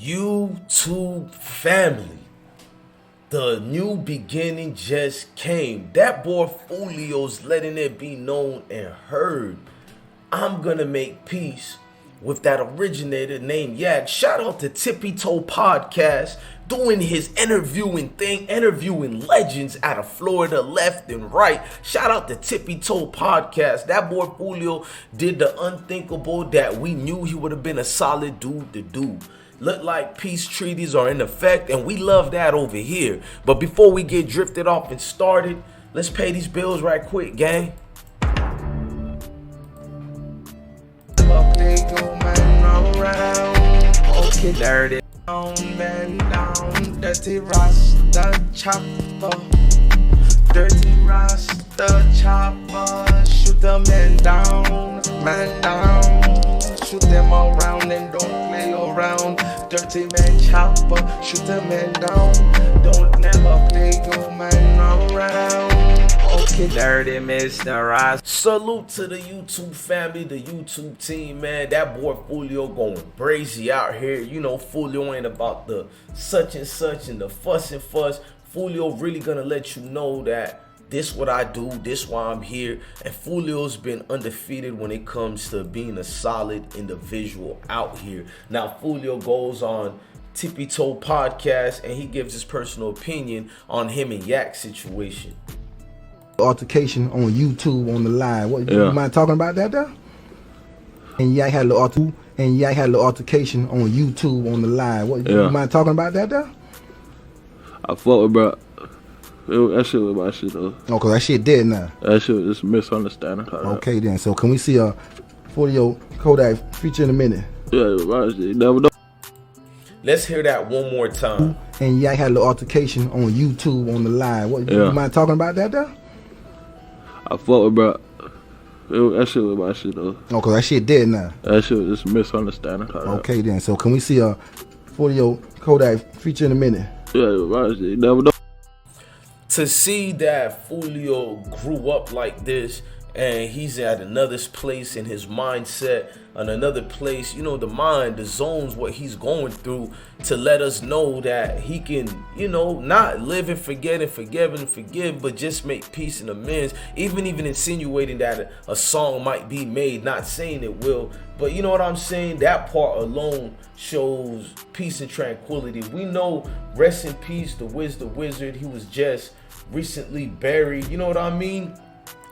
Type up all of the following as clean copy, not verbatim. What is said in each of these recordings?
YouTube family, the new beginning just came. That boy Foolio's letting it be known and heard. I'm gonna make peace with that originator named Yak. Shout out to Tippy Toe Podcast doing his interviewing legends out of Florida left and right. Shout out to Tippy Toe Podcast. That boy Foolio did the unthinkable that we knew he would have been a solid dude to do. Look like peace treaties are in effect, and we love that over here. But before we get drifted off and started, let's pay these bills right quick, gang. Okay, dirty. Bend down, dirty Rasta chopper. Dirty Rasta chopper. Shoot the man down. Shoot them around and don't play around. Dirty man chopper. Shoot the man down. Don't never play your man around. Okay, dirty Mr. Rasta. Salute to the YouTube family, the YouTube team, man. That boy Foolio going brazy out here. You know, Foolio ain't about the such and such and the fuss and fuss. Foolio really gonna let you know that this what I do, this why I'm here. And Foolio's been undefeated when it comes to being a solid individual out here. Now, Foolio goes on Tippy Toe Podcast and he gives his personal opinion on him and Yak's situation. Altercation on YouTube on the live. What you mind talking about that though? And Yak had a little altercation on YouTube on the live. What you mind talking about that though? I fuck with bro. That shit was my shit though. Oh, cause that shit dead now. That shit was just a misunderstanding. Okay then. So can we see a Foolio Kodak feature in a minute? Yeah, it was my shit. You never know. Let's hear that one more time. And Yak had a little altercation on YouTube on the live. What you mind talking about that though? I fuck with bro. That shit was my shit though. Oh, cause that shit dead now. That shit was just a misunderstanding. Okay then. So can we see a Foolio Kodak feature in a minute? Yeah, it was my shit. You never know. To see that Foolio grew up like this and he's at another place in his mindset, on another place, you know, the mind, the zones, what he's going through, to let us know that he can, you know, not live and forget and forgive, but just make peace and amends. Even insinuating that a song might be made, not saying it will, but you know what I'm saying? That part alone shows peace and tranquility. We know, rest in peace, the Wizdawizard. He was just recently buried, you know what I mean?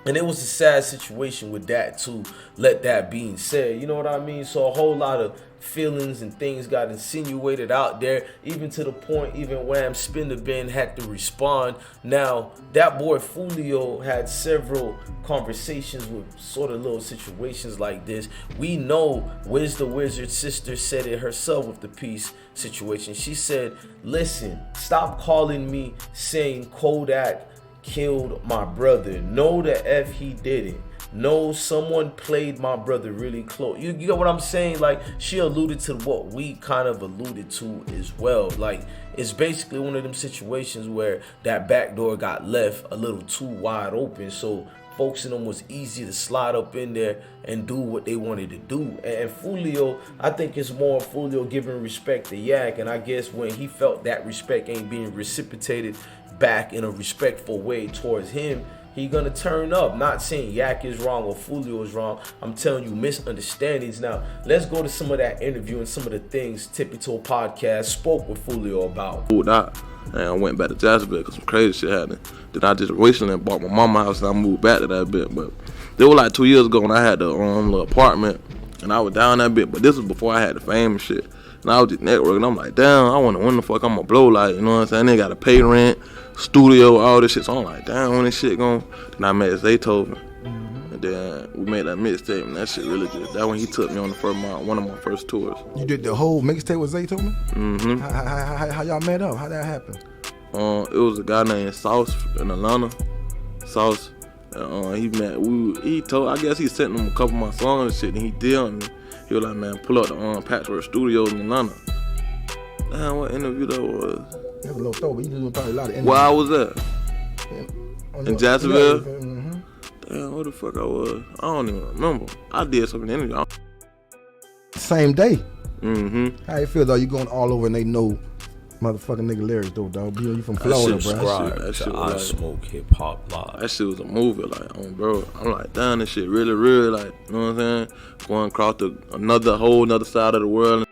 And it was a sad situation with that too, let that being said, you know what I mean? So a whole lot of feelings and things got insinuated out there, even to the point even Wham Spin the Ben had to respond. Now, that boy Foolio had several conversations with sort of little situations like this. We know Wizdawizard's sister said it herself with the peace situation. She said, listen, stop calling me saying Kodak killed my brother. No, the F he didn't. No, someone played my brother really close. You get what I'm saying? Like, she alluded to what we kind of alluded to as well. Like, it's basically one of them situations where that back door got left a little too wide open, so folks in them was easy to slide up in there and do what they wanted to do. And Foolio, I think it's more Foolio giving respect to Yak, and I guess when he felt that respect ain't being reciprocated back in a respectful way towards him, he gonna turn up. Not saying Yak is wrong or Foolio is wrong. I'm telling you, misunderstandings. Now, let's go to some of that interview and some of the things Tippy Toe Podcast spoke with Foolio about. And I went back to Jacksonville because some crazy shit happened. Then I just recently bought my mama's house and I moved back to that bit. But it was like 2 years ago when I had the little apartment and I was down that bit. But this was before I had the fame and shit. And I was just networking. I'm like, damn, I wonder when the fuck I'm gonna blow, like, you know what I'm saying? They gotta pay rent, studio, all this shit. So I'm like, damn, when this shit going? Then I met Zaytoven. And then we made that mixtape, and that shit really good. That when he took me on the one of my first tours. You did the whole mixtape with Zaytoven? Mm-hmm. How y'all met up? How that happened? It was a guy named Sauce in Atlanta. Sauce. He told, I guess he sent him a couple of my songs and shit, and he DM'd me. He was like, man, pull up the Patchwork Studios in Atlanta. Damn, what interview that was? That's a little throw, but you doing probably a lot of interviews. Where I was at? In Jacksonville? Mm-hmm. Damn, where the fuck I was? I don't even remember. I did some interview. Same day. How you feel though? You going all over and they know motherfucking nigga lyrics though, dog. You from Florida, bro. Subscribe to I Smoke Hip Hop Live. That shit was a movie, like, bro. I'm like, damn, this shit really real, like, you know what I'm saying? Going across another side of the world.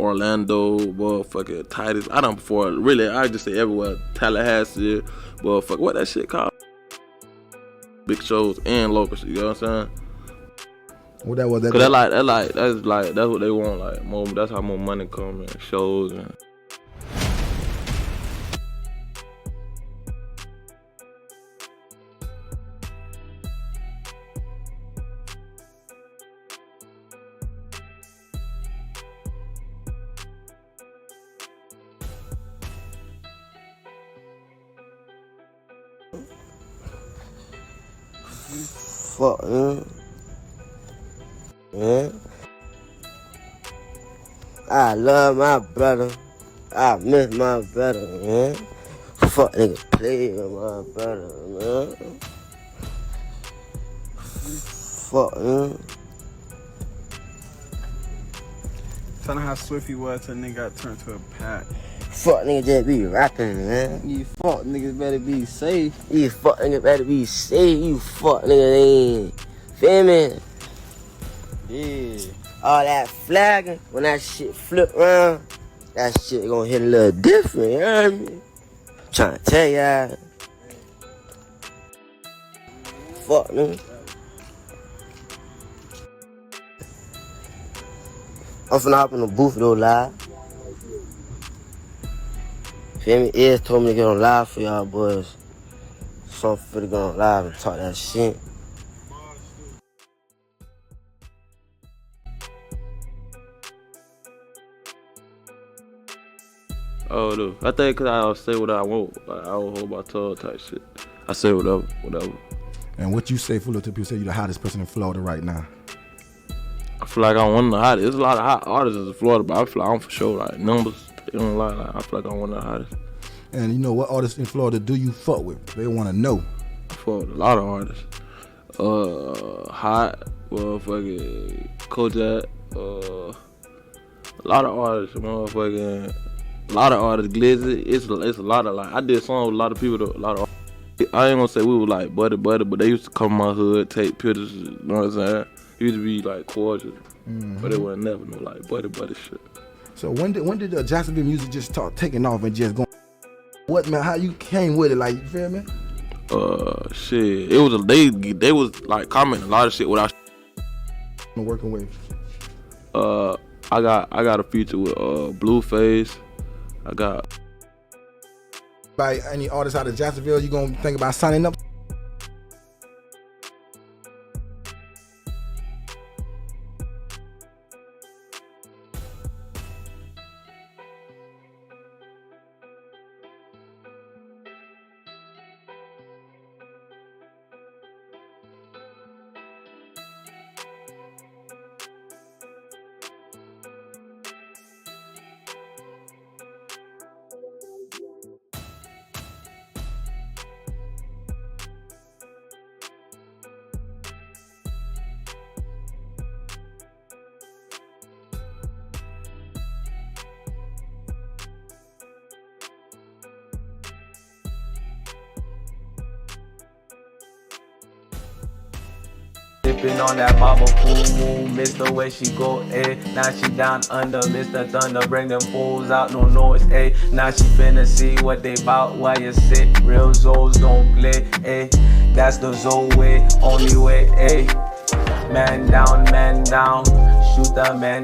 Orlando, motherfucking Titus. I done before, really, I just say everywhere. Tallahassee, motherfucker, what that shit called? Big shows and local shit, you know what I'm saying? What that was? Cause that's what they want, like, more. That's how more money come and shows and. Fuck, man. I love my brother. I miss my brother, man. Fuck nigga play with my brother, man. Fuck, man. Tell him how swift he was till nigga got turned to a pack. Fuck nigga just be rapping, man. You fuck niggas better be safe. You fuck nigga better be safe. You fuck nigga ain't. Feel me? Yeah. All that flagging, when that shit flip around, that shit gonna hit a little different, you know what I mean? Tryna tell y'all. Fuck nigga. I'm finna hop in the booth though live. Feel me? Ears told me to get on live for y'all boys. So I'm finna go on live and talk that shit. Oh, dude. I think cause I say what I want. Like, I don't hold my tongue type shit. I say whatever. And what you say, Foolio, to people say you the hottest person in Florida right now? I feel like I'm one of the hottest. There's a lot of hot artists in Florida, but I feel like I'm for sure, like, numbers. They don't lie. Like, I feel like I'm one of the hottest. And you know what artists in Florida do you fuck with? They want to know. I fuck with a lot of artists. Hot, motherfucking Kodak, a lot of artists, motherfucking, a lot of artists, Glizzy. It's a lot of, like, I did songs with a lot of people, though, a lot of artists. I ain't gonna say we were like buddy, but they used to come in my hood, take pictures, you know what I'm saying? It used to be like cordial, but it wasn't never no like buddy shit. So when did the Jacksonville music just start taking off and just going? What, man? How you came with it? Like, you feel me? Shit. It was they was like commenting a lot of shit without working with. I got a feature with Blueface. I got. By any artist out of Jacksonville, you gonna think about signing up? Sippin' on that bubble, boom, miss the way she go, now she down under, Mr. Thunder, bring them fools out, no noise, now she finna see what they bout while you sit, real Zoes don't play, that's the Zoe way, only way, man down, shoot the man